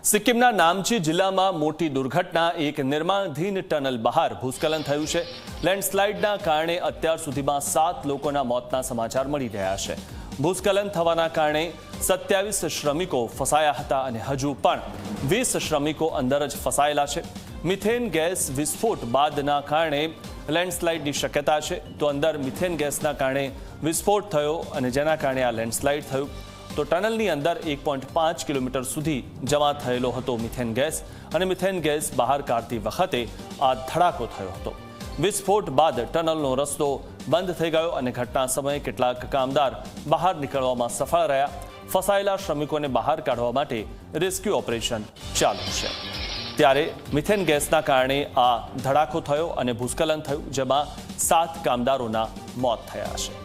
સિક્કિમના નામચી જિલ્લામાં મોટી દુર્ઘટના. એક નિર્માણાધીન ટનલ બહાર ભૂસ્ખલન થયું છે. લેન્ડસ્લાઇડના કારણે અત્યાર સુધીમાં 7 લોકોના મોતના સમાચાર મળી રહ્યા છે. ભૂસ્ખલન થવાના કારણે 27 શ્રમિકો ફસાયા હતા અને હજુ પણ 20 શ્રમિકો અંદર જ ફસાયેલા છે. મિથેન ગેસ વિસ્ફોટ બાદના કારણે લેન્ડસ્લાઇડની શક્યતા છે. તો અંદર મિથેન ગેસના કારણે વિસ્ફોટ થયો અને જેના કારણે આ લેન્ડસ્લાઇડ થયું. તો ટનલની અંદર 1.5 કિલોમીટર સુધી જમા થયેલો હતો મિથેન ગેસ અને મિથેન ગેસ બહાર કાઢતી વખતે આ ધડાકો થયો હતો. વિસ્ફોટ બાદ ટનલનો રસ્તો બંધ થઈ ગયો અને ઘટના સમયે કેટલાક કામદાર બહાર નીકળવામાં સફળ રહ્યા. ફસાયેલા શ્રમિકોને બહાર કાઢવા માટે રેસ્ક્યુ ઓપરેશન ચાલુ છે. ત્યારે મિથેન ગેસના કારણે આ ધડાકો થયો અને ભૂસ્ખલન થયું, જેમાં 7 કામદારોના મોત થયા છે.